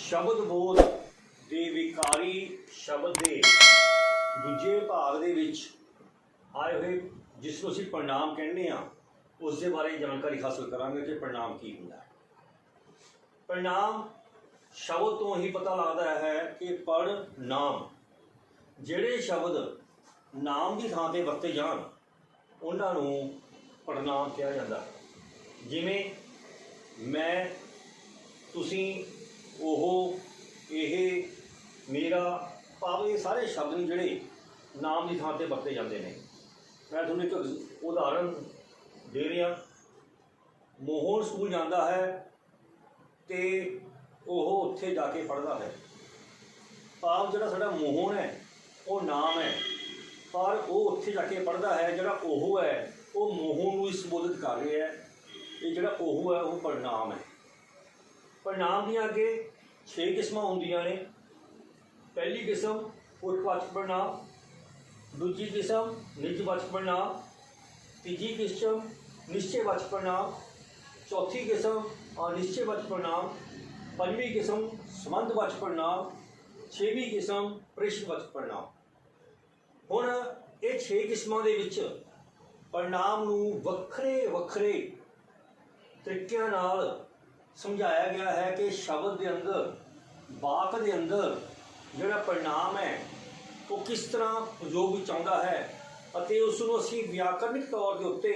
ਸ਼ਬਦ ਬੋਧ ਦੇ ਵਿਕਾਰੀ ਸ਼ਬਦ ਦੇ ਦੂਜੇ ਭਾਗ ਦੇ ਵਿੱਚ ਆਏ ਹੋਏ ਜਿਸ ਨੂੰ ਅਸੀਂ ਪ੍ਰਣਾਮ ਕਹਿੰਦੇ ਹਾਂ ਉਸ ਦੇ ਬਾਰੇ ਜਾਣਕਾਰੀ ਹਾਸਲ ਕਰਾਂਗੇ ਕਿ ਪ੍ਰਣਾਮ ਕੀ ਹੁੰਦਾ ਹੈ। ਪ੍ਰਣਾਮ ਸ਼ਬਦ ਤੋਂ ਹੀ ਪਤਾ ਲੱਗਦਾ ਹੈ ਕਿ ਪ੍ਰਣਾਮ ਜਿਹੜੇ ਸ਼ਬਦ ਨਾਮ ਦੀ ਥਾਂ 'ਤੇ ਵਰਤੇ ਜਾਣ ਉਹਨਾਂ ਨੂੰ ਪ੍ਰਣਾਮ ਕਿਹਾ ਜਾਂਦਾ ਹੈ। ਜਿਵੇਂ ਮੈਂ, ਤੁਸੀਂ, ਉਹ, ਇਹ, ਮੇਰਾ, ਭਾਵ ਇਹ ਸਾਰੇ ਸ਼ਬਦ ਨੇ ਜਿਹੜੇ ਨਾਮ ਦੀ ਥਾਂ 'ਤੇ ਵਰਤੇ ਜਾਂਦੇ ਨੇ। ਮੈਂ ਤੁਹਾਨੂੰ ਇੱਕ ਉਦਾਹਰਨ ਦੇ ਰਿਹਾ। ਮੋਹਨ ਸਕੂਲ ਜਾਂਦਾ ਹੈ ਅਤੇ ਉਹ ਉੱਥੇ ਜਾ ਕੇ ਪੜ੍ਹਦਾ ਹੈ। ਭਾਵ ਜਿਹੜਾ ਸਾਡਾ ਮੋਹਨ ਹੈ ਉਹ ਨਾਮ ਹੈ, ਪਰ ਉਹ ਉੱਥੇ ਜਾ ਕੇ ਪੜ੍ਹਦਾ ਹੈ। ਜਿਹੜਾ ਉਹ ਹੈ ਉਹ ਮੋਹਨ ਨੂੰ ਹੀ ਸੰਬੋਧਿਤ ਕਰ ਰਿਹਾ ਹੈ। ਇਹ ਜਿਹੜਾ ਉਹ ਹੈ ਉਹ ਪ੍ਰਣਾਮ ਹੈ। ਪ੍ਰਣਾਮ ਦੀਆਂ ਅੱਗੇ 6 ਕਿਸਮਾਂ ਹੁੰਦੀਆਂ ਨੇ। ਪਹਿਲੀ ਕਿਸਮ ਪੁਰਖਵਾਚਕ ਪ੍ਰਣਾਮ, ਦੂਜੀ ਕਿਸਮ ਨਿੱਜਵਾਚਕ ਪ੍ਰਣਾਮ, ਤੀਜੀ ਕਿਸਮ ਨਿਸ਼ਚੈਵਾਚਕ ਪ੍ਰਣਾਮ, ਚੌਥੀ ਕਿਸਮ ਅਨਿਸ਼ਚੈਵਾਚਕ ਪ੍ਰਣਾਮ, ਪੰਜਵੀਂ ਕਿਸਮ ਸੰਬੰਧਵਾਚਕ ਪ੍ਰਣਾਮ, ਛੇਵੀਂ ਕਿਸਮ ਪ੍ਰੇਸ਼ਨਵਾਚਕ ਪ੍ਰਣਾਮ। ਹੁਣ ਇਹ 6 ਕਿਸਮਾਂ ਦੇ ਵਿੱਚ ਪ੍ਰਣਾਮ ਨੂੰ ਵੱਖਰੇ ਵੱਖਰੇ ਤਰੀਕਿਆਂ ਨਾਲ ਸਮਝਾਇਆ ਗਿਆ ਹੈ ਕਿ ਸ਼ਬਦ ਦੇ ਅੰਦਰ, ਵਾਕ ਦੇ ਅੰਦਰ ਜਿਹੜਾ ਪ੍ਰਣਾਮ ਹੈ ਉਹ ਕਿਸ ਤਰ੍ਹਾਂ ਪ੍ਰਯੋਗ ਵਿੱਚ ਆਉਂਦਾ ਹੈ ਅਤੇ ਉਸ ਨੂੰ ਅਸੀਂ ਵਿਆਕਰਨਿਕ ਤੌਰ ਦੇ ਉੱਤੇ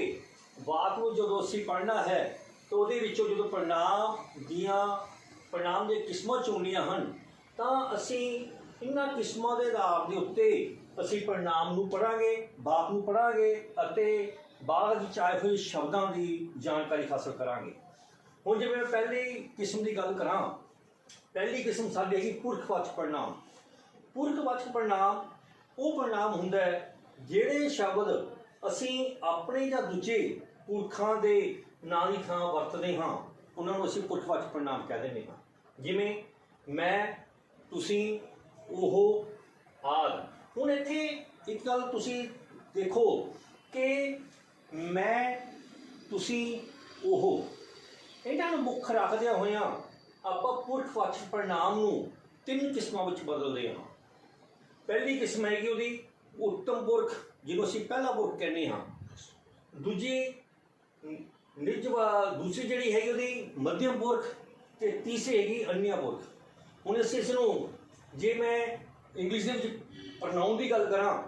ਵਾਕ ਨੂੰ ਜਦੋਂ ਅਸੀਂ ਪੜ੍ਹਨਾ ਹੈ ਤਾਂ ਉਹਦੇ ਵਿੱਚੋਂ ਜਦੋਂ ਪ੍ਰਣਾਮ ਦੀਆਂ ਕਿਸਮਾਂ ਚੁਣਨੀਆਂ ਹਨ ਤਾਂ ਅਸੀਂ ਇਹਨਾਂ ਕਿਸਮਾਂ ਦੇ ਆਧਾਰ ਦੇ ਉੱਤੇ ਅਸੀਂ ਪ੍ਰਣਾਮ ਨੂੰ ਪੜ੍ਹਾਂਗੇ, ਵਾਕ ਨੂੰ ਪੜ੍ਹਾਂਗੇ ਅਤੇ ਬਾਅਦ ਵਿੱਚ ਆਏ ਹੋਏ ਸ਼ਬਦਾਂ ਦੀ ਜਾਣਕਾਰੀ ਹਾਸਲ ਕਰਾਂਗੇ। ਹੁਣ ਜਿਵੇਂ ਮੈਂ ਪਹਿਲੀ ਕਿਸਮ ਦੀ ਗੱਲ ਕਰਾਂ, ਪਹਿਲੀ ਕਿਸਮ ਸਾਡੀ ਹੈਗੀ ਪੁਰਖਵਾਚਕ ਪ੍ਰਣਾਮ। ਪੁਰਖਵਾਚਕ ਪ੍ਰਣਾਮ ਉਹ ਪ੍ਰਣਾਮ ਹੁੰਦਾ ਹੈ ਜਿਹੜੇ ਸ਼ਬਦ ਅਸੀਂ ਆਪਣੇ ਜਾਂ ਦੂਜੇ ਪੁਰਖਾਂ ਦੇ ਨਾਂ ਦੀ ਥਾਂ ਵਰਤਦੇ ਹਾਂ ਉਹਨਾਂ ਨੂੰ ਅਸੀਂ ਪੁਰਖਵਾਚਕ ਪ੍ਰਣਾਮ ਕਹਿ ਦਿੰਦੇ ਹਾਂ। ਜਿਵੇਂ ਮੈਂ, ਤੁਸੀਂ, ਉਹ ਆਦਿ। ਹੁਣ ਇੱਥੇ ਇੱਕ ਗੱਲ ਤੁਸੀਂ ਦੇਖੋ ਕਿ ਮੈਂ, ਤੁਸੀਂ, ਉਹ, ਇਹਨਾਂ ਨੂੰ ਮੁੱਖ ਰੱਖਦਿਆਂ ਹੋਇਆਂ ਆਪਾਂ ਪੁਰਖਵਾਚਕ ਪ੍ਰਣਾਮ ਨੂੰ 3 ਕਿਸਮਾਂ ਵਿੱਚ ਬਦਲਦੇ ਹਾਂ। ਪਹਿਲੀ ਕਿਸਮ ਹੈਗੀ ਉਹਦੀ ਉੱਤਮ ਪੁਰਖ, ਜਿਹਨੂੰ ਅਸੀਂ ਪਹਿਲਾ ਪੁਰਖ ਕਹਿੰਦੇ ਹਾਂ। ਦੂਜੀ ਦੂਸਰੀ ਜਿਹੜੀ ਹੈਗੀ ਉਹਦੀ ਮੱਧਮ ਪੁਰਖ ਅਤੇ ਤੀਸਰੀ ਹੈਗੀ ਅਨਿਆ ਪੁਰਖ। ਹੁਣ ਅਸੀਂ ਇਸ ਨੂੰ, ਜੇ ਮੈਂ ਇੰਗਲਿਸ਼ ਦੇ ਵਿੱਚ ਪ੍ਰਨਾਉਨ ਦੀ ਗੱਲ ਕਰਾਂ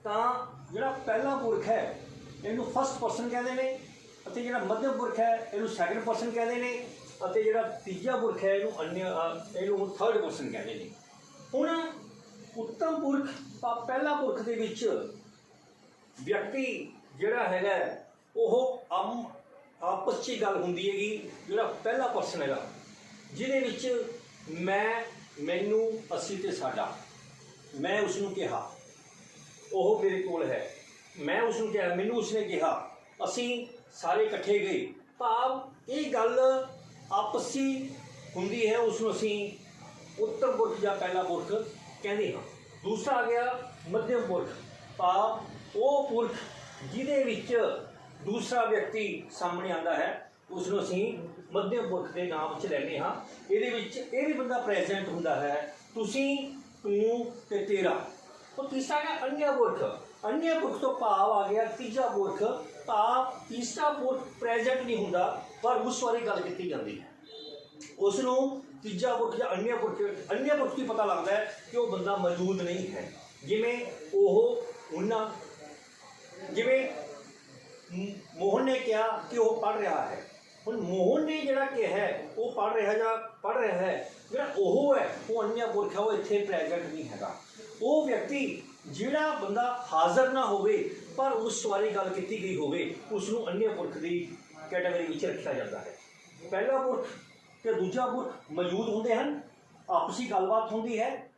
ਤਾਂ ਜਿਹੜਾ ਪਹਿਲਾ ਪੁਰਖ ਹੈ ਇਹਨੂੰ ਫਸਟ ਪਰਸਨ ਕਹਿੰਦੇ ਨੇ ਅਤੇ ਜਿਹੜਾ ਮੱਧਮ ਪੁਰਖ ਹੈ ਇਹਨੂੰ ਸੈਕਿੰਡ ਪਰਸਨ ਕਹਿੰਦੇ ਨੇ ਅਤੇ ਜਿਹੜਾ ਤੀਜਾ ਪੁਰਖ ਹੈ ਇਹਨੂੰ ਥਰਡ ਪਰਸਨ ਕਹਿੰਦੇ ਨੇ। ਹੁਣ ਉੱਤਮ ਪੁਰਖ ਪਹਿਲਾ ਪੁਰਖ ਦੇ ਵਿੱਚ ਵਿਅਕਤੀ ਜਿਹੜਾ ਹੈਗਾ ਉਹ ਆਪਸ 'ਚ ਗੱਲ ਹੁੰਦੀ ਹੈਗੀ। ਜਿਹੜਾ ਪਹਿਲਾ ਪਰਸਨ ਹੈਗਾ ਜਿਹਦੇ ਵਿੱਚ ਮੈਂ, ਮੈਨੂੰ, ਅਸੀਂ ਅਤੇ ਸਾਡਾ। ਮੈਂ ਉਸ ਨੂੰ ਕਿਹਾ, ਉਹ ਮੇਰੇ ਕੋਲ ਹੈ। ਮੈਂ ਉਸ ਨੂੰ ਕਿਹਾ, ਮੈਨੂੰ ਉਸਨੇ ਕਿਹਾ, ਅਸੀਂ ਸਾਰੇ ਇਕੱਠੇ ਗਏ। ਭਾਵ ਇਹ ਗੱਲ ਆਪਸੀ ਹੁੰਦੀ ਹੈ, ਉਸ ਨੂੰ ਅਸੀਂ ਉੱਤਮ ਪੁਰਖ ਜਾਂ ਪਹਿਲਾ ਪੁਰਖ ਕਹਿੰਦੇ ਹਾਂ। ਦੂਸਰਾ ਆ ਗਿਆ ਮੱਧਮ ਪੁਰਖ, ਭਾਵ ਉਹ ਪੁਰਖ ਜਿਹਦੇ ਵਿੱਚ ਦੂਸਰਾ ਵਿਅਕਤੀ ਸਾਹਮਣੇ ਆਉਂਦਾ ਹੈ ਉਸ ਨੂੰ ਅਸੀਂ ਮੱਧਮ ਪੁਰਖ ਦੇ ਨਾਮ ਵਿੱਚ ਲੈਂਦੇ ਹਾਂ। ਇਹਦੇ ਵਿੱਚ ਇਹ ਵੀ ਬੰਦਾ ਪ੍ਰੈਜ਼ੈਂਟ ਹੁੰਦਾ ਹੈ, ਤੁਸੀਂ, ਤੂੰ ਅਤੇ ਤੇਰਾ। ਉਹ ਤੀਸਰਾ ਹੈ ਅਨਿਆ ਪੁਰਖ। ਅਨਿਆ ਪੁਰਖ ਤੋਂ ਭਾਵ ਆ ਗਿਆ ਤੀਜਾ ਪੁਰਖ, ਭਾਵ ਤੀਸਰਾ ਪੁਰਖ ਪ੍ਰੈਜ਼ੈਂਟ ਨਹੀਂ ਹੁੰਦਾ ਪਰ ਉਸ ਬਾਰੇ ਗੱਲ ਕੀਤੀ ਜਾਂਦੀ ਹੈ। ਉਸ ਨੂੰ ਤੀਜਾ ਪੁਰਖ ਜਾਂ ਅਨਿਆ ਪੁਰਖ ਹੀ ਪਤਾ ਲੱਗਦਾ ਹੈ ਕਿ ਉਹ ਬੰਦਾ ਮੌਜੂਦ ਨਹੀਂ ਹੈ। ਜਿਵੇਂ ਉਹ, ਉਹਨਾਂ, ਜਿਵੇਂ ਮੋਹਨ ਨੇ ਕਿਹਾ ਕਿ ਉਹ ਪੜ੍ਹ ਰਿਹਾ ਹੈ। ਹੁਣ ਮੋਹਨ ਨੇ ਜਿਹੜਾ ਕਿਹਾ ਉਹ ਪੜ੍ਹ ਰਿਹਾ ਹੈ, ਜਿਹੜਾ ਉਹ ਹੈ ਉਹ ਅਨਿਆ ਪੁਰਖ ਹੈ, ਉਹ ਇੱਥੇ ਪ੍ਰੈਜ਼ੈਂਟ ਨਹੀਂ ਹੈਗਾ। ਉਹ ਵਿਅਕਤੀ ਜਿਹੜਾ ਬੰਦਾ ਹਾਜ਼ਰ ਨਾ ਹੋਵੇ ਪਰ ਉਸ ਬਾਰੇ ਗੱਲ ਕੀਤੀ ਗਈ ਹੋਵੇ ਉਸ ਨੂੰ ਅਨਿਆ ਪੁਰਖ ਦੀ ਕੈਟਾਗਰੀ ਵਿੱਚ ਰੱਖਿਆ ਜਾਂਦਾ ਹੈ। ਪਹਿਲਾ ਪੁਰਖ ਅਤੇ ਦੂਜਾ ਪੁਰਖ ਮੌਜੂਦ ਹੁੰਦੇ ਹਨ, ਆਪਸੀ ਗੱਲਬਾਤ ਹੁੰਦੀ ਹੈ।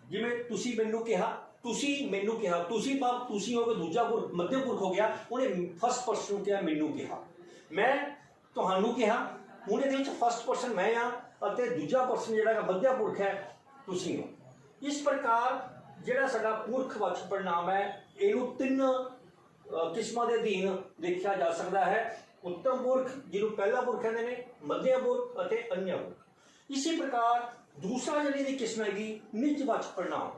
ਜਿਵੇਂ ਤੁਸੀਂ ਮੈਨੂੰ ਕਿਹਾ, ਤੁਸੀਂ ਮੈਨੂੰ ਕਿਹਾ, ਤੁਸੀਂ ਭਾਵ ਤੁਸੀਂ ਹੋ ਕੇ ਦੂਜਾ ਪੁਰਖ ਮੱਧਮ ਪੁਰਖ ਹੋ ਗਿਆ। ਉਹਨੇ ਫਸਟ ਪਰਸਨ ਨੂੰ ਕਿਹਾ, ਮੈਨੂੰ ਕਿਹਾ। ਮੈਂ ਤੁਹਾਨੂੰ ਕਿਹਾ, ਹੁਣ ਇਹਦੇ ਵਿੱਚ ਫਸਟ ਪਰਸਨ ਮੈਂ ਹਾਂ ਅਤੇ ਦੂਜਾ ਪਰਸਨ ਜਿਹੜਾ ਮੱਧਮ ਪੁਰਖ ਹੈ ਤੁਸੀਂ ਹੋ। ਇਸ ਪ੍ਰਕਾਰ ਜਿਹੜਾ ਸਾਡਾ ਪੁਰਖਵਾਚਕ ਪ੍ਰਣਾਮ ਹੈ ਇਹਨੂੰ 3 ਕਿਸਮਾਂ ਦੇ ਅਧੀਨ ਦੇਖਿਆ ਜਾ ਸਕਦਾ ਹੈ। ਉੱਤਮ ਪੁਰਖ ਜਿਹਨੂੰ ਪਹਿਲਾ ਪੁਰਖ ਕਹਿੰਦੇ ਨੇ, ਮੱਧਮ ਪੁਰਖ ਅਤੇ ਅਨਿਆ ਪੁਰਖ। ਇਸੇ ਪ੍ਰਕਾਰ दूसरा ਜਿਹੜੀ ਦੀ ਕਿਸਮ ਹੈਗੀ ਨਿਜਵਾਚਕ ਪੜਨਾਮ।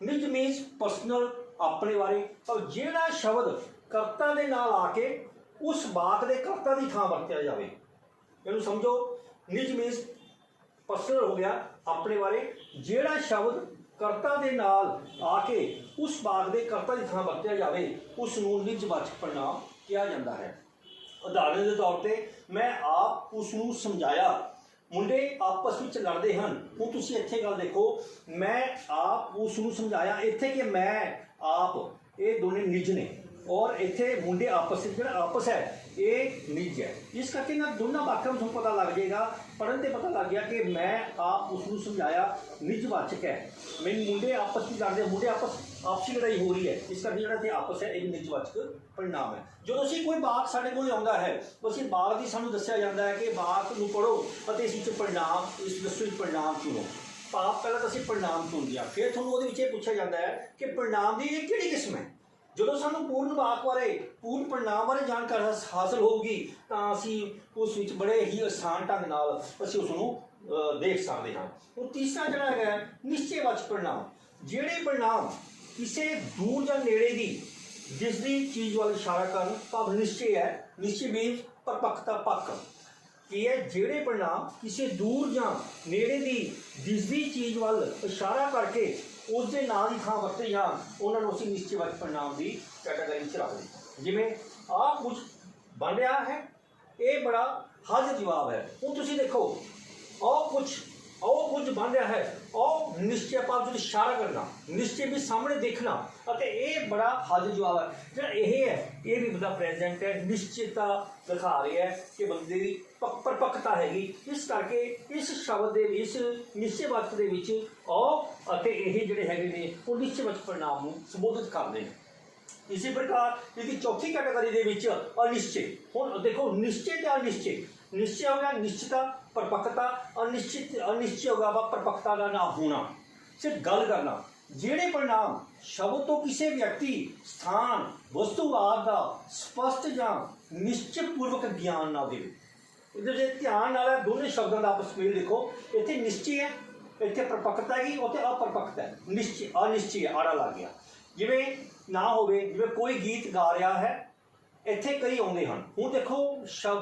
ਨਿਜ ਮੀਨਸ ਪਰਸਨਲ, ਆਪਣੇ ਬਾਰੇ। ਪਰ ਜਿਹੜਾ ਸ਼ਬਦ ਕਰਤਾ ਦੇ ਨਾਲ ਆ ਕੇ ਉਸ ਵਾਕ ਦੇ ਕਰਤਾ ਦੀ ਥਾਂ ਵਰਤਿਆ ਜਾਵੇ, ਇਹਨੂੰ ਸਮਝੋ। ਨਿਜ ਮੀਨਸ ਪਰਸਨਲ ਹੋ ਗਿਆ, ਆਪਣੇ ਬਾਰੇ। ਜਿਹੜਾ ਸ਼ਬਦ ਕਰਤਾ ਦੇ ਨਾਲ ਆ ਕੇ ਉਸ ਵਾਕ ਦੇ ਕਰਤਾ ਦੀ ਥਾਂ ਵਰਤਿਆ ਜਾਵੇ ਉਸ ਨੂੰ ਨਿਜਵਾਚਕ ਪੜਨਾਮ ਕਿਹਾ ਜਾਂਦਾ ਹੈ। ਉਦਾਹਰਨ ਦੇ ਤੌਰ ਤੇ ਮੈਂ ਆਪ ਉਸ ਨੂੰ ਸਮਝਾਇਆ। ਮੁੰਡੇ ਆਪਸ ਵਿੱਚ ਲੜਦੇ ਹਨ। ਹੁਣ ਤੁਸੀਂ ਇੱਥੇ ਗੱਲ ਦੇਖੋ, ਮੈਂ ਆਪ ਉਸ ਨੂੰ ਸਮਝਾਇਆ, ਇੱਥੇ ਕਿ ਮੈਂ ਆਪ ਇਹ ਦੋਨੇ ਨਿਜ ਨੇ, ਔਰ ਇੱਥੇ ਮੁੰਡੇ ਆਪਸ ਵਿੱਚ, ਜਿਹੜਾ ਆਪਸ ਹੈ ਇਹ ਨਿਜ ਹੈ। ਇਸ ਕਰਕੇ ਨਾ ਦੋਨਾਂ ਵਾਕਾਂ ਨੂੰ ਪਤਾ ਲੱਗ ਜਾਏਗਾ, ਪੜ੍ਹਨ 'ਤੇ ਪਤਾ ਲੱਗ ਗਿਆ ਕਿ ਮੈਂ ਆਪ ਉਸ ਨੂੰ ਸਮਝਾਇਆ ਨਿਜਵਾਚਕ ਹੈ। ਮੈਨੂੰ ਮੁੰਡੇ ਆਪਸ ਵਿੱਚ ਲੜਦੇ, ਮੁੰਡੇ ਆਪਸੀ ਲੜਾਈ ਹੋ ਰਹੀ ਹੈ, ਇਸ ਕਰਕੇ ਜਿਹੜਾ ਇੱਥੇ ਆਪਸ ਹੈ ਇਹ ਨਿਜਵਾਚਕ ਪੜਨਾਮ ਹੈ। ਜਦੋਂ ਅਸੀਂ ਕੋਈ ਵਾਕ ਸਾਡੇ ਕੋਲ ਆਉਂਦਾ ਹੈ, ਅਸੀਂ ਵਾਕ ਦੀ ਸਾਨੂੰ ਦੱਸਿਆ ਜਾਂਦਾ ਹੈ ਕਿ ਵਾਕ ਨੂੰ ਪੜ੍ਹੋ ਅਤੇ ਇਸ ਵਿੱਚ ਪੜਨਾਮ, ਇਸ ਦੱਸੋ ਵਿੱਚ ਪੜਨਾਮ ਚੁਣੋ। ਭਾਵ ਪਹਿਲਾਂ ਤਾਂ ਅਸੀਂ ਪੜਨਾਮ ਚੁਣਦੇ ਹਾਂ, ਫਿਰ ਤੁਹਾਨੂੰ ਉਹਦੇ ਵਿੱਚ ਇਹ ਪੁੱਛਿਆ ਜਾਂਦਾ ਹੈ ਕਿ ਪੜਨਾਮ ਦੀ ਇਹ ਕਿਹੜੀ ਕਿਸਮ ਹੈ। ਜਦੋਂ ਸਾਨੂੰ ਪੂਰਨ ਵਾਕ ਬਾਰੇ, ਪੂਰਨ ਪੜਨਾਮ ਬਾਰੇ ਜਾਣਕਾਰੀ ਹਾਸਲ ਹੋਊਗੀ ਤਾਂ ਅਸੀਂ ਉਸ ਵਿੱਚ ਬੜੇ ਹੀ ਆਸਾਨ ਢੰਗ ਨਾਲ ਅਸੀਂ ਉਸ ਨੂੰ ਦੇਖ ਸਕਦੇ ਹਾਂ। ਉਹ ਤੀਸਰਾ ਜਿਹੜਾ ਹੈਗਾ ਨਿਸ਼ਚੇਵਾਚਕ ਪੜਨਾਮ। ਜਿਹੜੇ ਪੜਨਾਮ ਕਿਸੇ ਦੂਰ ਜਾਂ ਨੇੜੇ ਦੀ ਜਿਸ ਦੀ ਚੀਜ਼ ਵੱਲ ਇਸ਼ਾਰਾ ਕਰਨ, ਭਾਵ ਨਿਸ਼ਚੇ ਹੈ। ਨਿਸ਼ਚੇ ਮੀਨਸ ਪਰਪੱਕਤਾ, ਪੱਕ ਕੀ ਹੈ। ਜਿਹੜੇ ਪੜਨਾਮ ਕਿਸੇ ਦੂਰ ਜਾਂ ਨੇੜੇ ਦੀ ਦਿਸਦੀ ਚੀਜ਼ ਵੱਲ ਇਸ਼ਾਰਾ ਕਰਕੇ ਉਸ ਦੇ ਨਾਂ ਦੀ ਥਾਂ ਵਰਤੇ ਜਾਣ, ਉਹਨਾਂ ਨੂੰ ਅਸੀਂ ਨਿਸ਼ਚੇਵਾਚਕ ਪੜਨਾਮ ਦੀ ਕੈਟਾਗਰੀ ਵਿੱਚ ਰੱਖਦੇ ਹਾਂ। ਜਿਵੇਂ ਆਹ ਕੁਝ ਬਣ ਰਿਹਾ ਹੈ, ਇਹ ਬੜਾ ਹਾਜ਼ਰ ਜਵਾਬ ਹੈ। ਹੁਣ ਤੁਸੀਂ ਦੇਖੋ, ਉਹ ਕੁਝ ਬਣ ਰਿਹਾ ਹੈ, ਉਹ ਨਿਸ਼ਚੇ ਭਾਵ ਜਦੋਂ ਇਸ਼ਾਰਾ ਕਰਨਾ, ਨਿਸ਼ਚੇ ਵੀ ਸਾਹਮਣੇ ਦੇਖਣਾ, ਅਤੇ ਇਹ ਬੜਾ ਹਾਜ਼ਰ ਜਵਾਬ ਹੈ। ਜਿਹੜਾ ਇਹ ਹੈ ਇਹ ਵੀ ਬੰਦਾ ਪ੍ਰੈਜ਼ੈਂਟ ਹੈ, ਨਿਸ਼ਚਿਤਤਾ ਦਿਖਾ ਰਿਹਾ ਹੈ ਕਿ ਬੰਦੇ ਦੀ ਪਰਪੱਕਤਾ ਹੈਗੀ। ਇਸ ਕਰਕੇ ਇਸ ਸ਼ਬਦ ਦੇ, ਇਸ ਨਿਸ਼ਚੇਵਾਚਕ ਦੇ ਵਿੱਚ ਉਹ ਅਤੇ ਇਹ ਜਿਹੜੇ ਹੈਗੇ ਨੇ ਉਹ ਨਿਸ਼ਚੇਵਾਚਕ ਪੜਨਾਮ ਨੂੰ ਸੰਬੋਧਿਤ ਕਰਦੇ ਨੇ। ਇਸੇ ਪ੍ਰਕਾਰ ਇਹਦੀ ਚੌਥੀ ਕੈਟਾਗਰੀ ਦੇ ਵਿੱਚ ਅਨਿਸ਼ਚੇ। ਹੁਣ ਦੇਖੋ, ਨਿਸ਼ਚੇ ਤੇ ਅਨਿਸ਼ਚੇ। ਨਿਸ਼ਚय हो गया निश्चितता, परपक्कता। अनिश्चय होगा वा परपक्कता का ना होना, सिर्फ गल करना। ਜਿਹੜੇ परिणाम शब्द तो किसी व्यक्ति, स्थान, वस्तु आदि का स्पष्ट ਜਾਂ निश्चितपूर्वक ज्ञान ना दे। ਇਹਦੇ ਜੇ ਧਿਆਨ ਨਾਲ ਦੋਨੇ ਸ਼ਬਦਾਂ ਦਾ ਆਪਸ ਵਿੱਚ ਦੇਖੋ, ਇੱਥੇ ਨਿਸ਼ਚੈ ਹੈ, ਇੱਥੇ ਪਰਪੱਕਤਾ ਹੈਗੀ, ਉੱਥੇ ਅਪਰਪੱਕਤਾ ਹੈ। ਨਿਸ਼ਚੈ ਅਨਿਸ਼ਚੈ ਆੜਾ ਲੱਗ ਗਿਆ। ਜਿਵੇਂ ਨਾ ਹੋਵੇ, ਜਿਵੇਂ ਕੋਈ ਗੀਤ ਗਾ ਰਿਹਾ ਹੈ, ਇੱਥੇ ਕਈ ਆਉਂਦੇ ਹਨ। ਹੁਣ ਦੇਖੋ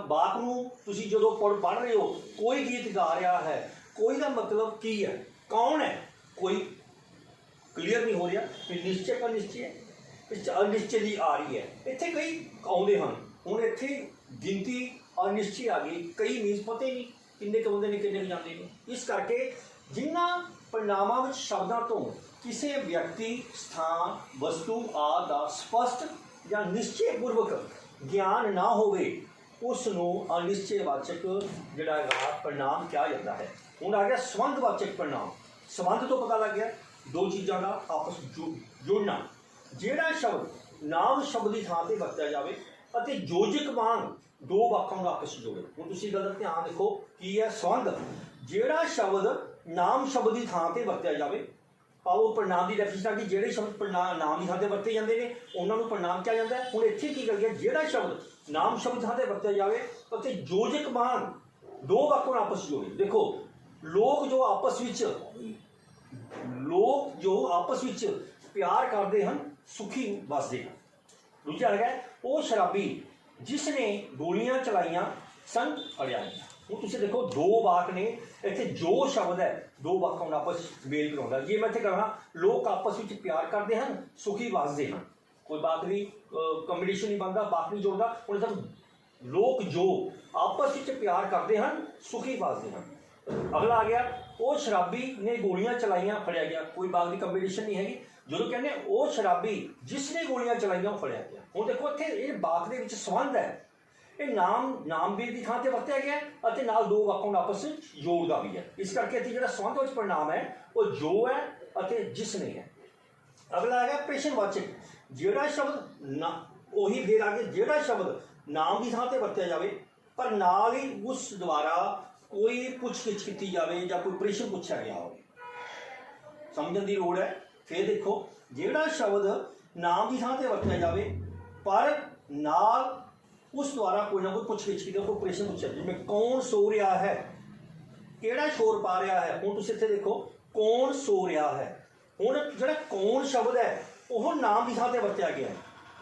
ਵਾਕ ਨੂੰ ਤੁਸੀਂ ਜਦੋਂ ਪੜ੍ਹ ਰਹੇ ਹੋ, ਕੋਈ ਗੀਤ ਗਾ ਰਿਹਾ ਹੈ, ਕੋਈ ਦਾ ਮਤਲਬ ਕੀ ਹੈ, ਕੌਣ ਹੈ, ਕੋਈ ਕਲੀਅਰ ਨਹੀਂ ਹੋ ਰਿਹਾ। ਫਿਰ ਨਿਸ਼ਚੈ ਕਾ ਨਿਸ਼ਚੈ ਹੈ, ਵਿੱਚ ਅਨਿਸ਼ਚੈ ਦੀ ਆ ਰਹੀ ਹੈ। ਇੱਥੇ ਕਈ ਆਉਂਦੇ ਹਨ। ਹੁਣ ਇੱਥੇ ਗਿਣਤੀ ਅਨਿਸ਼ਚੈ ਆ ਗਈ, ਕਈ ਮੀਨਸ ਪਤਾ ਹੀ ਨਹੀਂ ਕਿੰਨੇ ਕੁ ਆਉਂਦੇ ਨੇ, ਕਿੰਨੇ ਕੁ ਜਾਂਦੇ ਨੇ। ਇਸ ਕਰਕੇ ਜਿਨ੍ਹਾਂ ਪੜਨਾਮਾਂ ਵਿੱਚ ਸ਼ਬਦਾਂ ਤੋਂ ਕਿਸੇ ਵਿਅਕਤੀ, ਸਥਾਨ, ਵਸਤੂ ਆਦਿ ਦਾ ਸਪਸ਼ਟ ਜਾਂ ਨਿਸ਼ਚੇਪੂਰਵਕ ਗਿਆਨ ਨਾ ਹੋਵੇ, ਉਸ ਨੂੰ ਅਨਿਸ਼ਚੇਵਾਚਕ ਜਿਹੜਾ ਹੈਗਾ ਪੜਨਾਮ ਕਿਹਾ ਜਾਂਦਾ ਹੈ। ਹੁਣ ਆ ਗਿਆ ਸੰਬੰਧਵਾਚਕ ਪੜਨਾਮ। ਸੰਬੰਧ ਤੋਂ ਪਤਾ ਲੱਗ ਗਿਆ ਦੋ ਚੀਜ਼ਾਂ ਦਾ ਆਪਸ ਜੁੜਨਾ। ਜਿਹੜਾ ਸ਼ਬਦ ਨਾਮ ਸ਼ਬਦ ਦੀ ਥਾਂ 'ਤੇ ਵਰਤਿਆ ਜਾਵੇ ਅਤੇ ਯੋਜਕ ਵਾਂਗ ਦੋ ਵਾਕਾਂ ਦਾ ਆਪਸ ਜੋੜੇ। ਹੁਣ ਤੁਸੀਂ ਗੱਲ ਦਾ ਧਿਆਨ ਦੇਖੋ, ਕੀ ਹੈ ਸੰਬੰਧ। ਜਿਹੜਾ ਸ਼ਬਦ ਨਾਮ ਸ਼ਬਦ ਦੀ ਥਾਂ 'ਤੇ ਵਰਤਿਆ ਜਾਵੇ, ਉਹ ਪੜਨਾਮ ਦੀ ਡੈਫੀਨੇਸ਼ਨ ਆ ਕਿ ਜਿਹੜੇ ਸ਼ਬਦ ਨਾਮ ਦੀ ਥਾਂ 'ਤੇ ਵਰਤੇ ਜਾਂਦੇ ਨੇ ਉਹਨਾਂ ਨੂੰ ਪੜਨਾਮ ਕਿਹਾ ਜਾਂਦਾ ਹੈ। ਹੁਣ ਇੱਥੇ ਕੀ ਕਰ ਗਿਆ, ਜਿਹੜਾ ਸ਼ਬਦ ਨਾਮ ਸ਼ਬਦ ਥਾਂ 'ਤੇ ਵਰਤਿਆ ਜਾਵੇ ਅਤੇ ਯੋਜਕ ਵਾਂਗ ਦੋ ਵਾਕਾਂ ਨੂੰ ਆਪਸ ਜੋੜੇ। ਦੇਖੋ, ਲੋਕ ਜੋ ਆਪਸ ਵਿੱਚ ਪਿਆਰ ਕਰਦੇ ਹਨ, ਸੁਖੀ ਵਸਦੇ ਹਨ। ਦੂਜਾ ਹੈਗਾ ਉਹ ਸ਼ਰਾਬੀ ਜਿਸ ਨੇ ਗੋਲੀਆਂ ਚਲਾਈਆਂ ਸਨ, ਫੜਿਆ ਗਿਆ। ਹੁਣ ਤੁਸੀਂ ਦੇਖੋ, ਦੋ ਵਾਕ ਨੇ ਇੱਥੇ, ਜੋ ਸ਼ਬਦ ਹੈ ਦੋ ਵਾਕਾਂ ਨੂੰ ਆਪਸ ਮੇਲ ਕਰਾਉਂਦਾ। ਜੇ ਮੈਂ ਇੱਥੇ ਕਹਾਂ ਲੋਕ ਆਪਸ ਵਿੱਚ ਪਿਆਰ ਕਰਦੇ ਹਨ, ਸੁਖੀ ਵਸਦੇ ਹਨ, ਕੋਈ ਬਾਤ ਨਹੀਂ, ਕੰਪੀਟੀਸ਼ਨ ਨਹੀਂ ਬਣਦਾ, ਬਾਤ ਨਹੀਂ ਜੋੜਦਾ। ਹੁਣ ਸਭ ਲੋਕ ਜੋ ਆਪਸ ਵਿੱਚ ਪਿਆਰ ਕਰਦੇ ਹਨ, ਸੁਖੀ ਵਸਦੇ ਹਨ। ਅਗਲਾ ਆ ਗਿਆ, ਉਹ ਸ਼ਰਾਬੀ ਨੇ ਗੋਲੀਆਂ ਚਲਾਈਆਂ, ਫੜਿਆ ਗਿਆ। ਕੋਈ ਬਾਤ ਦੀ ਕੰਪੀਟੀਸ਼ਨ ਨਹੀਂ ਹੈਗੀ। ਜਦੋਂ ਕਹਿੰਦੇ ਉਹ ਸ਼ਰਾਬੀ ਜਿਸ ਨੇ ਗੋਲੀਆਂ ਚਲਾਈਆਂ, ਉਹ ਫੜਿਆ ਗਿਆ। ਹੁਣ ਦੇਖੋ, ਇੱਥੇ ਇਹ ਵਾਕ ਦੇ ਵਿੱਚ ਸੰਬੰਧ ਹੈ। ਇਹ ਨਾਮ ਵੀ ਦੀ ਥਾਂ 'ਤੇ ਵਰਤਿਆ ਗਿਆ ਅਤੇ ਨਾਲ ਦੋ ਵਾਕਾਂ ਨੂੰ ਆਪਸ ਵਿੱਚ ਜੋੜਦਾ ਵੀ ਹੈ। ਇਸ ਕਰਕੇ ਇੱਥੇ ਜਿਹੜਾ ਸੰਬੰਧ ਵਿੱਚ ਪੜਨਾਮ ਹੈ ਉਹ ਜੋ ਹੈ ਅਤੇ ਜਿਸ ਨੇ ਹੈ। ਅਗਲਾ ਹੈਗਾ ਪ੍ਰਸ਼ਨਵਾਚਕ। ਜਿਹੜਾ ਸ਼ਬਦ ਉਹੀ ਫੇਰ ਆ ਗਿਆ, ਜਿਹੜਾ ਸ਼ਬਦ ਨਾਮ ਦੀ ਥਾਂ 'ਤੇ ਵਰਤਿਆ ਜਾਵੇ ਪਰ ਨਾਲ ਹੀ ਉਸ ਦੁਆਰਾ ਕੋਈ ਪੁੱਛ-ਗਿੱਛ ਕੀਤੀ ਜਾਵੇ ਜਾਂ ਕੋਈ ਪ੍ਰਸ਼ਨ ਪੁੱਛਿਆ ਗਿਆ ਹੋਵੇ। ਸਮਝਣ ਦੀ ਲੋੜ ਹੈ। ਫਿਰ ਦੇਖੋ, ਜਿਹੜਾ ਸ਼ਬਦ ਨਾਮ ਦੀ ਥਾਂ 'ਤੇ ਵਰਤਿਆ ਜਾਵੇ ਪਰ ਨਾਲ ਉਸ ਦੁਆਰਾ ਕੋਈ ਨਾ ਕੋਈ ਪੁੱਛ-ਗਿੱਛ ਕੀਤੀ, ਕੋਈ ਪ੍ਰਸ਼ਨ ਪੁੱਛਿਆ, ਜਿਵੇਂ ਕੌਣ ਸੋ ਰਿਹਾ ਹੈ, ਕਿਹੜਾ ਸ਼ੋਰ ਪਾ ਰਿਹਾ ਹੈ। ਹੁਣ ਤੁਸੀਂ ਇੱਥੇ ਦੇਖੋ ਕੌਣ ਸੋ ਰਿਹਾ ਹੈ। ਹੁਣ ਜਿਹੜਾ ਕੌਣ ਸ਼ਬਦ ਹੈ ਉਹ ਨਾਮ ਦੀ ਥਾਂ ਤੇ ਵਰਤਿਆ ਗਿਆ ਹੈ,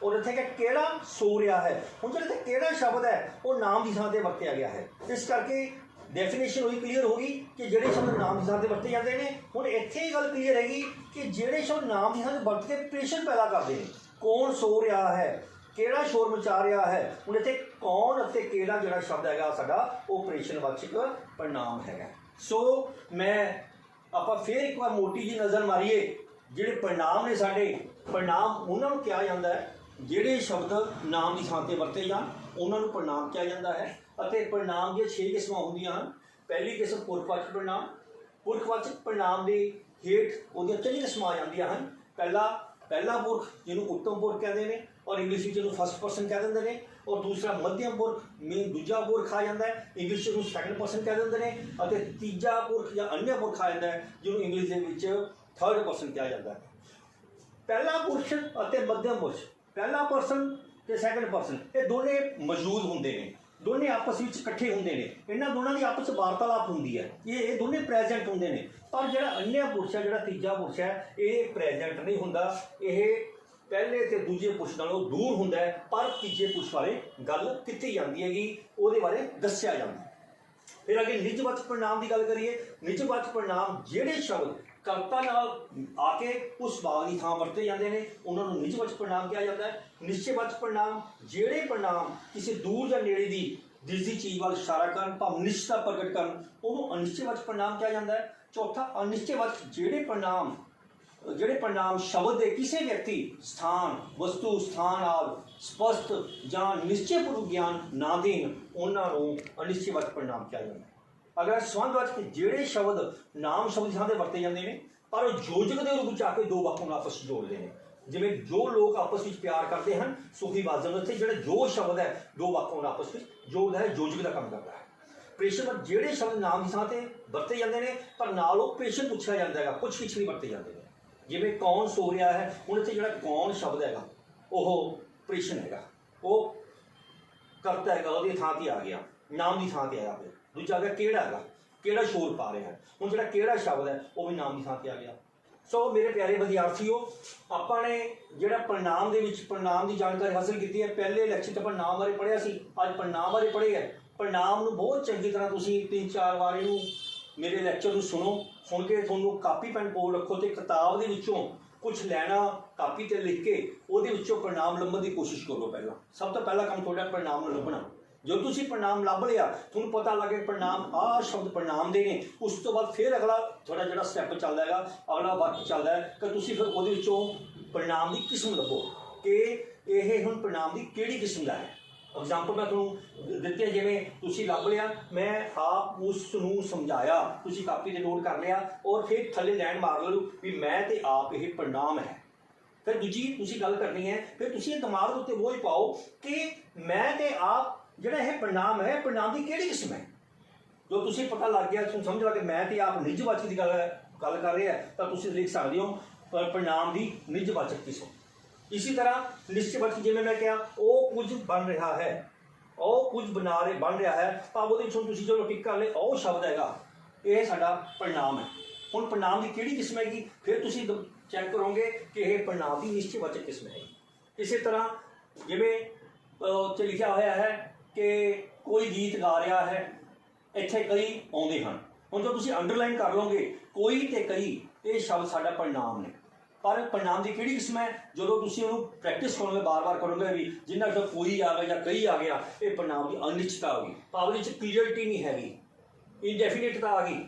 ਔਰ ਇੱਥੇ ਕਿ ਕਿਹੜਾ ਸੋ ਰਿਹਾ ਹੈ। ਹੁਣ ਜਿਹੜਾ ਇੱਥੇ ਕਿਹੜਾ ਸ਼ਬਦ ਹੈ ਉਹ ਨਾਮ ਦੀ ਥਾਂ ਤੇ ਵਰਤਿਆ ਗਿਆ ਹੈ। ਇਸ ਕਰਕੇ ਡੈਫੀਨੇਸ਼ਨ ਹੋਈ ਕਲੀਅਰ ਹੋ ਗਈ ਕਿ ਜਿਹੜੇ ਸ਼ਬਦ ਨਾਮ ਦੀ ਥਾਂ ਤੇ ਵਰਤੇ ਜਾਂਦੇ ਨੇ। ਹੁਣ ਇੱਥੇ ਇਹ ਗੱਲ ਕਲੀਅਰ ਹੈਗੀ ਕਿ ਜਿਹੜੇ ਸ਼ਬਦ ਨਾਮ ਦੀ ਥਾਂ ਤੇ ਵਰਤ ਕੇ ਪ੍ਰੇਸ਼ਨ ਪੈਦਾ ਕਰਦੇ ਨੇ। ਕੌਣ ਸੋ ਰਿਹਾ ਹੈ, ਕਿਹੜਾ ਸ਼ੋਰ ਮਚਾ ਰਿਹਾ ਹੈ। ਹੁਣ ਇੱਥੇ ਕੌਣ ਅਤੇ ਕਿਹੜਾ ਜਿਹੜਾ ਸ਼ਬਦ ਹੈਗਾ ਸਾਡਾ ਉਹ ਪ੍ਰੇਸ਼ਨਵਾਚਕ ਪੜਨਾਮ ਹੈਗਾ। ਸੋ ਆਪਾਂ ਫਿਰ ਇੱਕ ਵਾਰ ਮੋਟੀ ਜੀ ਨਜ਼ਰ ਮਾਰੀਏ। ਜਿਹੜੇ ਪੜਨਾਮ ਨੇ ਸਾਡੇ, ਪੜਨਾਮ ਉਹਨਾਂ ਨੂੰ ਕਿਹਾ ਜਾਂਦਾ ਹੈ ਜਿਹੜੇ ਸ਼ਬਦ ਨਾਮ ਦੀ ਥਾਂ ਤੇ ਵਰਤੇ ਜਾਣ ਉਹਨਾਂ ਨੂੰ ਪੜਨਾਮ ਕਿਹਾ ਜਾਂਦਾ ਹੈ। ਅਤੇ ਪੜਨਾਮ ਦੀਆਂ 6 ਕਿਸਮਾਂ ਹੁੰਦੀਆਂ ਹਨ। ਪਹਿਲੀ ਕਿਸਮ ਪੁਰਖਵਾਚਕ ਪੜਨਾਮ। ਪੁਰਖਵਾਚਕ ਪੜਨਾਮ ਦੇ ਹੇਠ ਉਹਦੀਆਂ 3 ਕਿਸਮਾਂ ਆ ਜਾਂਦੀਆਂ ਹਨ। ਪਹਿਲਾ ਪੁਰਖ ਜਿਹਨੂੰ ਉੱਤਮ ਪੁਰਖ ਕਹਿੰਦੇ ਨੇ, ਔਰ ਇੰਗਲਿਸ਼ ਵਿੱਚ ਇਹਨੂੰ ਫਸਟ ਪਰਸਨ ਕਹਿ ਦਿੰਦੇ ਨੇ। ਔਰ ਦੂਸਰਾ ਮੱਧਿਅਮ ਪੁਰਖ ਦੂਜਾ ਪੁਰਖ ਆ ਜਾਂਦਾ ਹੈ, ਇੰਗਲਿਸ਼ ਨੂੰ ਸੈਕੰਡ ਪਰਸਨ ਕਹਿ ਦਿੰਦੇ ਨੇ। ਅਤੇ ਤੀਜਾ ਪੁਰਖ ਜਾਂ ਅਨਿਆ ਪੁਰਖ ਆ ਜਾਂਦਾ ਹੈ ਜਿਹਨੂੰ ਇੰਗਲਿਸ਼ ਦੇ ਵਿੱਚ ਥਰਡ ਪਰਸਨ ਕਿਹਾ ਜਾਂਦਾ ਹੈ। ਪਹਿਲਾ ਪੁਰਸ਼ ਅਤੇ ਮੱਧਿਅਮ ਪੁਰਸ਼, ਪਹਿਲਾ ਪਰਸਨ ਤੇ ਸੈਕੰਡ ਪਰਸਨ, ਇਹ ਦੋਨੇ ਮੌਜੂਦ ਹੁੰਦੇ ਨੇ, ਦੋਨੇ ਆਪਸ ਵਿੱਚ ਇਕੱਠੇ ਹੁੰਦੇ ਨੇ। ਇਹਨਾਂ ਦੋਨਾਂ ਦੀ ਆਪਸ ਵਾਰਤਾਲਾਪ ਹੁੰਦੀ ਹੈ, ਇਹ ਦੋਨੇ ਪ੍ਰੈਜੈਂਟ ਹੁੰਦੇ ਨੇ। ਪਰ ਜਿਹੜਾ ਅਨਿਆ ਪੁਰਸ਼ ਹੈ, ਜਿਹੜਾ ਤੀਜਾ ਪੁਰਸ਼ ਹੈ, ਇਹ ਪ੍ਰੈਜੈਂਟ ਨਹੀਂ ਹੁੰਦਾ। ਇਹ ਪਹਿਲੇ ਤੇ ਦੂਜੇ ਪੁਰਸ਼ ਨਾਲੋਂ ਦੂਰ ਹੁੰਦਾ ਹੈ, ਪਰ ਤੀਜੇ ਪੁਰਸ਼ ਬਾਰੇ ਗੱਲ ਕੀਤੀ ਜਾਂਦੀ ਹੈਗੀ, ਉਹਦੇ ਬਾਰੇ ਦੱਸਿਆ ਜਾਂਦਾ। ਫਿਰ ਅੱਗੇ ਨਿਜਵਾਚਕ ਪੜਨਾਮ ਦੀ ਗੱਲ ਕਰੀਏ। ਨਿਜਵਾਚਕ ਪੜਨਾਮ ਜਿਹੜੇ ਸ਼ਬਦ ਕਰਤਾ ਨਾਲ ਆ ਕੇ ਉਸ ਭਾਵ ਦੀ ਥਾਂ ਵਰਤੇ ਜਾਂਦੇ ਨੇ ਉਹਨਾਂ ਨੂੰ ਨਿਜਵਾਚਕ ਪੜਨਾਮ ਕਿਹਾ ਜਾਂਦਾ ਹੈ। ਨਿਸ਼ਚੈਵਾਚਕ ਪੜਨਾਮ ਜਿਹੜੇ ਪੜਨਾਮ ਕਿਸੇ ਦੂਰ ਜਾਂ ਨੇੜੇ ਦੀ ਦਿਸਦੀ ਚੀਜ਼ ਵੱਲ ਇਸ਼ਾਰਾ ਕਰਨ, ਭਾਵ ਨਿਸ਼ਚਤਾ ਪ੍ਰਗਟ ਕਰਨ, ਉਹਨੂੰ ਅਨਿਸ਼ਚੈਵਾਚਕ ਪੜਨਾਮ ਕਿਹਾ ਜਾਂਦਾ ਹੈ। ਚੌਥਾ ਅਨਿਸ਼ਚੈਵਾਚਕ ਜਿਹੜੇ ਪੜਨਾਮ ਸ਼ਬਦ ਦੇ ਕਿਸੇ ਵਿਅਕਤੀ, ਸਥਾਨ, ਵਸਤੂ, ਸਥਾਨ ਆਦਿ ਸਪਸ਼ਟ ਜਾਂ ਨਿਸ਼ਚੈਪੂਰਵਕ ਗਿਆਨ ਨਾ ਦੇਣ ਉਹਨਾਂ ਨੂੰ ਅਨਿਸ਼ਚੈਵਾਚਕ ਪੜਨਾਮ ਕਿਹਾ ਜਾਂਦਾ ਹੈ। ਅਗਰ ਸੰਬੰਧਵਾਚਕ ਜਿਹੜੇ ਸ਼ਬਦ ਨਾਮ ਸ਼ਬਦ ਦੀ ਥਾਂ 'ਤੇ ਵਰਤੇ ਜਾਂਦੇ ਨੇ ਪਰ ਉਹ ਯੋਜਕ ਦੇ ਰੂਪ ਵਿੱਚ ਆ ਕੇ ਦੋ ਵਾਕਾਂ ਨੂੰ ਆਪਸ ਵਿੱਚ ਜੋੜਦੇ ਨੇ। ਜਿਵੇਂ ਜੋ ਲੋਕ ਆਪਸ ਵਿੱਚ ਪਿਆਰ ਕਰਦੇ ਹਨ, ਸੁਖੀ ਵਾਜਨ ਉੱਥੇ ਜਿਹੜਾ ਜੋ ਸ਼ਬਦ ਹੈ ਦੋ ਵਾਕਾਂ ਨੂੰ ਆਪਸ ਵਿੱਚ ਜੋੜਦਾ ਹੈ, ਯੋਜਕ ਦਾ ਕੰਮ ਕਰਦਾ ਹੈ। ਪ੍ਰੇਸ਼ਨ ਜਿਹੜੇ ਸ਼ਬਦ ਨਾਮ ਦੀ ਥਾਂ 'ਤੇ ਵਰਤੇ ਜਾਂਦੇ ਨੇ ਪਰ ਨਾਲ ਉਹ ਪ੍ਰੇਸ਼ਨ ਪੁੱਛਿਆ ਜਾਂਦਾ ਹੈਗਾ, ਕੁਛ ਨਹੀਂ ਵਰਤੇ ਜਾਂਦੇ ਨੇ। ਜਿਵੇਂ ਕੌਣ ਸੋ ਰਿਹਾ ਹੈ, ਹੁਣ ਇੱਥੇ ਜਿਹੜਾ ਕੌਣ ਸ਼ਬਦ ਹੈਗਾ ਉਹ ਪ੍ਰੇਸ਼ਨ ਹੈਗਾ, ਉਹ ਕਰਤਾ ਹੈਗਾ, ਉਹਦੀ ਥਾਂ 'ਤੇ ਆ ਗਿਆ, ਨਾਮ ਦੀ ਥਾਂ 'ਤੇ ਆ ਗਿਆ। ਦੂਜਾ ਹੈਗਾ ਕਿਹੜਾ ਹੈਗਾ, ਕਿਹੜਾ ਸ਼ੋਰ ਪਾ ਰਿਹਾ ਹੈ। ਹੁਣ ਜਿਹੜਾ ਕਿਹੜਾ ਸ਼ਬਦ ਹੈ ਉਹ ਵੀ ਨਾਮ ਦੀ ਥਾਂ 'ਤੇ ਆ ਗਿਆ। ਸੋ ਮੇਰੇ ਪਿਆਰੇ ਵਿਦਿਆਰਥੀਓ, ਆਪਾਂ ਨੇ ਜਿਹੜਾ ਪੜਨਾਮ ਦੇ ਵਿੱਚ ਪੜਨਾਮ ਦੀ ਜਾਣਕਾਰੀ ਹਾਸਲ ਕੀਤੀ ਹੈ। ਪਹਿਲੇ ਲੈਕਚਰ 'ਚ ਆਪਾਂ ਨਾਮ ਬਾਰੇ ਪੜ੍ਹਿਆ ਸੀ, ਅੱਜ ਪੜਨਾਮ ਬਾਰੇ ਪੜ੍ਹੇ ਹੈ। ਪੜਨਾਮ ਨੂੰ ਬਹੁਤ ਚੰਗੀ ਤਰ੍ਹਾਂ ਤੁਸੀਂ 3-4 ਵਾਰ ਇਹਨੂੰ ਮੇਰੇ ਲੈਕਚਰ ਨੂੰ ਸੁਣ ਕੇ ਤੁਹਾਨੂੰ ਕਾਪੀ ਪੈਨ ਕੋਲ ਰੱਖੋ ਅਤੇ ਕਿਤਾਬ ਦੇ ਵਿੱਚੋਂ ਕੁਛ ਲੈਣਾ, ਕਾਪੀ 'ਤੇ ਲਿਖ ਕੇ ਉਹਦੇ ਵਿੱਚੋਂ ਪੜਨਾਮ ਲੱਭਣ ਦੀ ਕੋਸ਼ਿਸ਼ ਕਰੋ। ਸਭ ਤੋਂ ਪਹਿਲਾ ਕੰਮ ਤੁਹਾਡਾ ਪੜਨਾਮ ਨੂੰ ਲੱਭਣਾ। ਜਦੋਂ ਤੁਸੀਂ ਪੜਨਾਮ ਲੱਭ ਲਿਆ, ਤੁਹਾਨੂੰ ਪਤਾ ਲੱਗੇ ਪੜਨਾਮ ਆਹ ਸ਼ਬਦ ਪੜਨਾਮ ਦੇ ਨੇ, ਉਸ ਤੋਂ ਬਾਅਦ ਫਿਰ ਅਗਲਾ ਤੁਹਾਡਾ ਜਿਹੜਾ ਸਟੈਪ ਚੱਲਦਾ ਹੈਗਾ, ਅਗਲਾ ਵਕਤ ਚੱਲਦਾ ਹੈ ਕਿ ਤੁਸੀਂ ਫਿਰ ਉਹਦੇ ਵਿੱਚੋਂ ਪੜਨਾਮ ਦੀ ਕਿਸਮ ਲੱਭੋ ਕਿ ਇਹ ਹੁਣ ਪੜਨਾਮ ਦੀ ਕਿਹੜੀ ਕਿਸਮ ਦਾ ਹੈ। ਐਗਜ਼ਾਮਪਲ ਮੈਂ ਤੁਹਾਨੂੰ ਦਿੱਤੇ, ਜਿਵੇਂ ਤੁਸੀਂ ਲੱਭ ਲਿਆ, ਮੈਂ ਆਪ ਉਸ ਨੂੰ ਸਮਝਾਇਆ, ਤੁਸੀਂ ਕਾਪੀ 'ਤੇ ਨੋਟ ਕਰ ਲਿਆ ਔਰ ਫਿਰ ਥੱਲੇ ਲਾਈਨ ਮਾਰ ਲਓ ਵੀ ਮੈਂ ਤੇ ਆਪ ਇਹ ਪੜਨਾਮ ਹੈ। ਫਿਰ ਦੂਜੀ ਤੁਸੀਂ ਗੱਲ ਕਰਨੀ ਹੈ, ਫਿਰ ਤੁਸੀਂ ਇਹ ਦਿਮਾਗ ਦੇ ਉੱਤੇ ਉਹ ਹੀ ਪਾਓ ਕਿ ਮੈਂ ਤੇ ਆਪ ਜਿਹੜਾ ਇਹ ਪੜਨਾਮ ਹੈ, ਪੜਨਾਮ ਦੀ ਕਿਹੜੀ ਕਿਸਮ ਹੈ। ਜੋ ਤੁਸੀਂ ਪਤਾ ਲੱਗ ਗਿਆ, ਤੁਹਾਨੂੰ ਸਮਝ ਲੱਗ ਗਿਆ ਮੈਂ ਤੇ ਆਪ ਨਿਜਵਾਚਕ ਦੀ ਗੱਲ ਕਰ ਰਹੇ ਹੈ, ਤਾਂ ਤੁਸੀਂ ਲਿਖ ਸਕਦੇ ਹੋ ਪੜਨਾਮ ਦੀ ਨਿਜਵਾਚਕ ਕਿਸਮ। ਇਸੇ ਤਰ੍ਹਾਂ ਨਿਸ਼ਚੈਵਾਚਕ, ਜਿਵੇਂ ਮੈਂ ਕਿਹਾ ਉਹ ਕੁਝ ਬਣ ਰਿਹਾ ਹੈ, ਉਹ ਕੁਝ ਬਣ ਰਿਹਾ ਹੈ, ਤਾਂ ਉਹਦੇ ਵਿੱਚੋਂ ਤੁਸੀਂ ਜੋ ਟਿਕ ਕਰ ਲਏ ਉਹ ਸ਼ਬਦ ਹੈਗਾ, ਇਹ ਸਾਡਾ ਪੜਨਾਮ ਹੈ। ਹੁਣ ਪੜਨਾਮ ਦੀ ਕਿਹੜੀ ਕਿਸਮ ਹੈਗੀ, ਫਿਰ ਤੁਸੀਂ ਚੈੱਕ ਕਰੋਗੇ ਕਿ ਇਹ ਪੜਨਾਮ ਦੀ ਨਿਸ਼ਚੈਵਾਚਕ ਕਿਸਮ ਹੈ। ਇਸੇ ਤਰ੍ਹਾਂ ਜਿਵੇਂ ਉੱਥੇ ਲਿਖਿਆ ਹੋਇਆ ਹੈ ਕਿ ਕੋਈ ਗੀਤ ਗਾ ਰਿਹਾ ਹੈ, ਇੱਥੇ ਕਈ ਆਉਂਦੇ ਹਨ। ਹੁਣ ਜੋ ਤੁਸੀਂ ਅੰਡਰਲਾਈਨ ਕਰ ਲਓਗੇ, ਕੋਈ ਤੇ ਕਈ, ਇਹ ਸ਼ਬਦ ਸਾਡਾ ਪੜਨਾਮ ਨੇ। ਪਰ ਪੜਨਾਮ ਦੀ ਕਿਹੜੀ ਕਿਸਮ ਹੈ, ਜਦੋਂ ਤੁਸੀਂ ਉਹਨੂੰ ਪ੍ਰੈਕਟਿਸ ਕਰੋਗੇ, ਬਾਰ-ਬਾਰ ਕਰੋਗੇ ਵੀ ਜਿੰਨਾ ਕਿ ਕੋਈ ਆ ਗਿਆ ਜਾਂ ਕਈ ਆ ਗਿਆ, ਇਹ ਪੜਨਾਮ ਦੀ ਅਨਿਸ਼ਚਿਤਤਾ ਹੋ ਗਈ, ਭਾਵ ਵਿੱਚ ਕਲੀਅਰਟੀ ਨਹੀਂ ਹੈਗੀ, ਇਨਡੈਫੀਨਿਟਤਾ ਆ ਗਈ।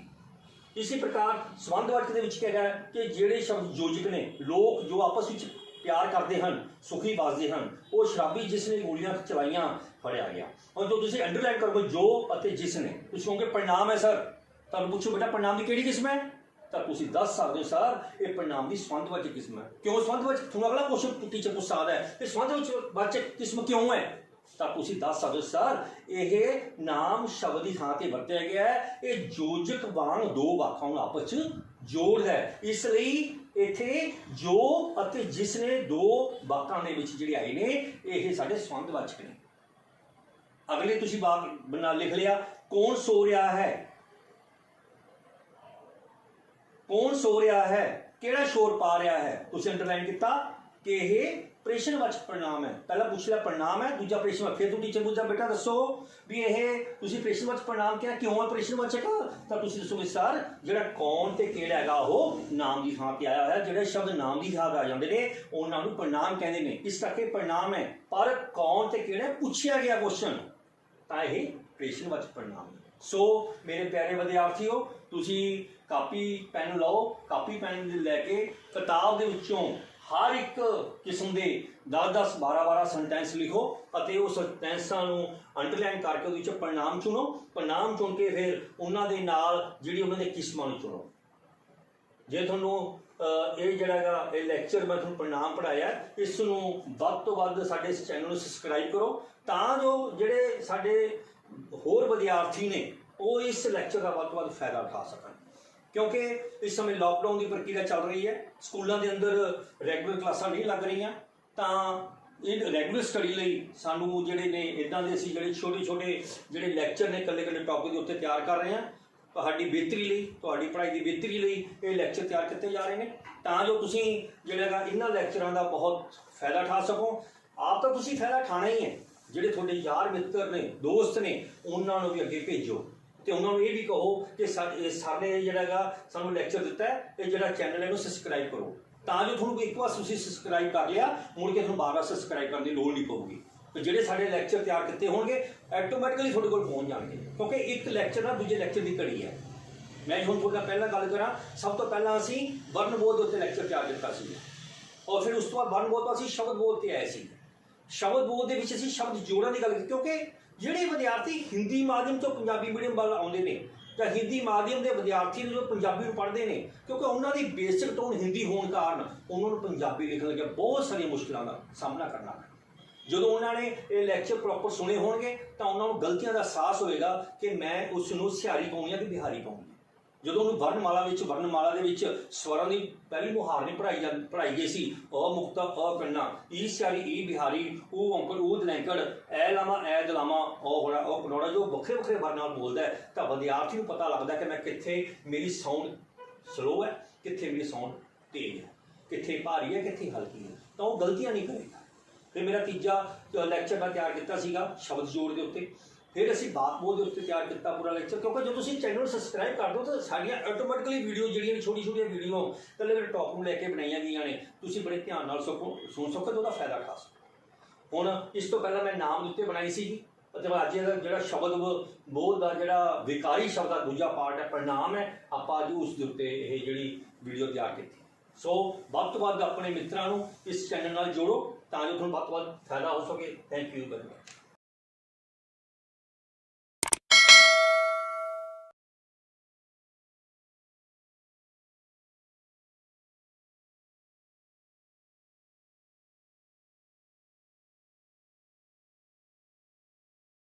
ਇਸੇ ਪ੍ਰਕਾਰ ਸੰਬੰਧਵਾਚਕ ਦੇ ਵਿੱਚ ਕਿਹਾ ਗਿਆ ਕਿ ਜਿਹੜੇ ਸ਼ਬਦ ਯੋਜਕ ਨੇ, ਲੋਕ ਜੋ ਆਪਸ ਵਿੱਚ ਪਿਆਰ ਕਰਦੇ ਹਨ, ਸੁਖੀ ਵੱਸਦੇ ਹਨ, ਉਹ ਸ਼ਰਾਬੀ ਜਿਸ ਨੇ ਗੋਲੀਆਂ ਚਲਾਈਆਂ ਫੜਿਆ ਗਿਆ। ਹੁਣ ਜੋ ਤੁਸੀਂ ਅੰਡਰਲਾਈਨ ਕਰੋਗੇ ਜੋ ਅਤੇ ਜਿਸ ਨੇ, ਤੁਸੀਂ ਕਹੋਗੇ ਪੜਨਾਮ ਹੈ ਸਰ, ਤੁਹਾਨੂੰ ਪੁੱਛੋ ਬੇਟਾ ਪੜਨਾਮ ਦੀ ਕਿਹੜੀ ਕਿਸਮ ਹੈ, ਤਾਂ ਤੁਸੀਂ ਦੱਸ ਸਕਦੇ ਹੋ ਸਰ ਇਹ ਪੜਨਾਮ ਦੀ ਸੰਬੰਧਵਾਚਕ ਕਿਸਮ ਹੈ। ਕਿਉਂ ਸੰਬੰਧਵਾਚਕ, ਤੁਹਾਨੂੰ ਅਗਲਾ ਕੁਐਸਚਨ ਟੀਚਰ ਪੁੱਛ ਸਕਦਾ ਹੈ ਇਹ ਸੰਬੰਧਵਾਚਕ ਕਿਸਮ ਕਿਉਂ ਹੈ, ਤਾਂ ਤੁਸੀਂ ਦੱਸ ਸਕਦੇ ਹੋ ਸਰ ਇਹ ਨਾਮ ਸ਼ਬਦ ਦੀ ਥਾਂ 'ਤੇ ਵਰਤਿਆ ਗਿਆ ਹੈ, ਇਹ ਯੋਜਕ ਵਾਂਗ ਦੋ ਵਾਕਾਂ ਨੂੰ ਆਪਸ 'ਚ ਜੋੜਦਾ ਹੈ। ਇਸ ਲਈ ਇੱਥੇ ਜੋ ਅਤੇ ਜਿਸ ਨੇ ਦੋ ਵਾਕਾਂ ਦੇ ਵਿੱਚ ਜਿਹੜੇ ਆਏ ਨੇ, ਇਹ ਸਾਡੇ ਸੰਬੰਧਵਾਚਕ ਨੇ। ਅਗਲੇ ਤੁਸੀਂ ਵਾਕ ਬਣਾ ਲਿਖ ਲਿਆ, ਕੌਣ ਸੋ ਰਿਹਾ ਹੈ, कौन सो रहा है, किहड़ा शोर पा रहा है। तुसीं अंडरलाइन किया कि यह प्रश्नवाचक परिणाम है। पहला पूछ लिया परिणाम है, दूजा प्रश्नवाचक। फिर तू टीचर पूछा बेटा दसो भी यह तुसीं प्रश्नवाचक परिणाम क्या क्यों है प्रश्नवाचक, तो तुसीं दसोगे सर जिहड़ा कौन ते किहड़ा हैगा वो नाम की थां ते आया होया, जिहड़े शब्द नाम की थां ते आ जांदे ने उन्हां नूं परिणाम कहंदे ने। इस करके परिणाम है, पर कौन ते किहड़ा पूछया गया क्वेश्चन तां यह प्रश्नवाचक परिणाम है। सो मेरे प्यारे विद्यार्थियों, तुसीं कापी पैन लो, कापी पैन लैके किताब दे विचों हर एक किस्म के 10-10 12-12 सेंटेंस लिखो और उस सेंटेंसां नूं अंडरलाइन करके उहदे विचों परिणाम चुनो। परिणाम चुन के फिर उन्हां दे नाल जिहड़ी उन्हां दे किस्मां नूं चुनो। जे तुहानूं ये जिहड़ा हैगा ये लैक्चर मैं तुहानूं परिणाम पढ़ाया, इस नूं वध तो वध साडे इस चैनल नूं सबसक्राइब करो तां जो जिहड़े साडे होर विद्यार्थी ने वो इस लैक्चर का वध तो वध फायदा उठा सकन। क्योंकि इस समय लॉकडाउन की प्रक्रिया चल रही है, स्कूलों के अंदर रैगूलर क्लासां नहीं लग रही, तो रैगूलर स्टडी लई सानू जिहड़े ने इदां दे असीं जिहड़े छोटे छोटे जिहड़े लैक्चर ने कल्ले कल्ले टॉपिक के उत्ते तैयार कर रहे हैं। तुहाडी बेहतरी लई, तुहाडी पढ़ाई की बेहतरी लई ये लैक्चर तैयार किए जा रहे हैं तां जो तुसीं जिहड़ा इन्हां लैक्चरां का बहुत फायदा उठा सको। आप तो तुसीं फायदा उठाना ही है, जिहड़े तुहाडे यार मित्र ने दोस्त ने उन्हां नूं भी अगे भेजो तो उन्होंने ये भी कहो कि सर ने जिहड़ा सानू लैक्चर दिता है, ये जिहड़ा चैनल है इहनूं सबसक्राइब करो तां जो तुहानूं एक बार तुसीं सबसक्राइब कर लिया मुड़ के तुहानूं बार-बार सबसक्राइब करने की लोड़ नहीं पऊगी। तो जिहड़े साडे लैक्चर तैयार किए होणगे ऐटोमैटिकली तुहाडे कोल पहुँच जाणगे, क्योंकि एक लैक्चर ना दूजे लैक्चर की कड़ी है। मैं हुण तुहाडे नाल पहलां गल करां, सब तो पहलां असीं वर्णबोध दे उत्ते लैक्चर तैयार किया सी और फिर उस तो बाद वर्णबोध तो असीं शब्दबोध ते आए सी। शब्दबोध दे विच असीं शब्द जोड़ां दी गल कीती, क्योंकि ਜਿਹੜੇ ਵਿਦਿਆਰਥੀ ਹਿੰਦੀ ਮਾਧਿਅਮ ਤੋਂ ਪੰਜਾਬੀ ਮੀਡੀਅਮ ਵੱਲ ਆਉਂਦੇ ਨੇ ਜਾਂ ਹਿੰਦੀ ਮਾਧਿਅਮ ਦੇ ਵਿਦਿਆਰਥੀ ਨੇ ਜੋ ਪੰਜਾਬੀ ਨੂੰ ਪੜ੍ਹਦੇ ਨੇ, ਕਿਉਂਕਿ ਉਹਨਾਂ ਦੀ ਬੇਸਿਕ ਟੋਨ ਹਿੰਦੀ ਹੋਣ ਕਾਰਨ ਉਹਨਾਂ ਨੂੰ ਪੰਜਾਬੀ ਲਿਖਣ ਲੱਗਿਆ ਬਹੁਤ ਸਾਰੀਆਂ ਮੁਸ਼ਕਿਲਾਂ ਦਾ ਸਾਹਮਣਾ ਕਰਨਾ ਪੈਂਦਾ। ਜਦੋਂ ਉਹਨਾਂ ਨੇ ਇਹ ਲੈਕਚਰ ਪ੍ਰੋਪਰ ਸੁਣੇ ਹੋਣਗੇ ਤਾਂ ਉਹਨਾਂ ਨੂੰ ਗਲਤੀਆਂ ਦਾ ਅਹਿਸਾਸ ਹੋਏਗਾ ਕਿ ਮੈਂ ਉਸ ਨੂੰ ਸਿਹਾਰੀ ਪਾਉਣੀ ਆ ਕਿ ਬਿਹਾਰੀ ਪਾਉਣੀ। ਜਦੋਂ ਉਹਨੂੰ ਵਰਨਮਾਲਾ ਦੇ ਵਿੱਚ ਸਵਰਾਂ ਦੀ ਪਹਿਲੀ ਮੁਹਾਰ ਨਹੀਂ ਪੜ੍ਹਾਈ ਗਈ ਸੀ, ਅ ਮੁਕਤਾ ਅ ਕੰਨਾ, ਈ ਸਿਆਰੀ ਈ ਬਿਹਾਰੀ, ਉਹ ਔਂਕੜ ਉਹ ਦਲੈਂਕੜ, ਐ ਲਾਵਾਂ ਐ ਦਲਾਵਾਂ, ਉਹ ਹੋਣਾ ਉਹ ਕਨੌੜਾ, ਜੋ ਵੱਖਰੇ ਵੱਖਰੇ ਵਰਨਾਂ ਨਾਲ ਬੋਲਦਾ ਹੈ ਤਾਂ ਵਿਦਿਆਰਥੀ ਨੂੰ ਪਤਾ ਲੱਗਦਾ ਕਿ ਮੈਂ ਕਿੱਥੇ ਮੇਰੀ ਸਾਊਂਡ ਸਲੋ ਹੈ, ਕਿੱਥੇ ਮੇਰੀ ਸਾਊਂਡ ਤੇਜ਼ ਹੈ, ਕਿੱਥੇ ਭਾਰੀ ਹੈ ਕਿੱਥੇ ਹਲਕੀ ਹੈ, ਤਾਂ ਉਹ ਗਲਤੀਆਂ ਨਹੀਂ ਕਰੇਗਾ। ਫਿਰ ਮੇਰਾ ਤੀਜਾ ਲੈਕਚਰ ਮੈਂ ਤਿਆਰ ਕੀਤਾ ਸੀਗਾ ਸ਼ਬਦ ਜੋੜ ਦੇ ਉੱਤੇ। फिर असीं बात बोल के उत्ते तैयार किया पूरा लैक्चर, क्योंकि जो तुसीं चैनल सबसक्राइब कर दो तो साड़ियाँ ऑटोमैटिकली वीडियो जिहड़ियां छोटी छोटी वीडियो कल्ले कल्ले टॉप नूं लैके बनाईयां गईयां ने, तुसीं बड़े ध्यान नाल सुन सको तो फायदा उठा सको। हुण इस तो पहला मैं नाम उत्ते बनाई सी ਅਤੇ ਅੱਜ ਇਹਦਾ ਜਿਹੜਾ ਸ਼ਬਦ ਬੋਧ ਦਾ ਜਿਹੜਾ ਵਿਕਾਰੀ ਸ਼ਬਦ ਦਾ ਦੂਜਾ ਪਾਰਟ ਹੈ परिणाम है, ਆਪਾਂ ਅੱਜ ਉਸ ਦੇ ਉੱਤੇ ਇਹ ਜਿਹੜੀ ਵੀਡੀਓ ਤਿਆਰ ਕੀਤੀ। ਸੋ ਵੱਧ ਤੋਂ ਵੱਧ ਆਪਣੇ ਮਿੱਤਰਾਂ ਨੂੰ ਇਸ ਚੈਨਲ ਨਾਲ ਜੋੜੋ ਤਾਂ ਜੋ ਤੁਹਾਨੂੰ ਵੱਧ ਤੋਂ ਵੱਧ ਫਾਇਦਾ ਹੋ ਸਕੇ। Thank you very much.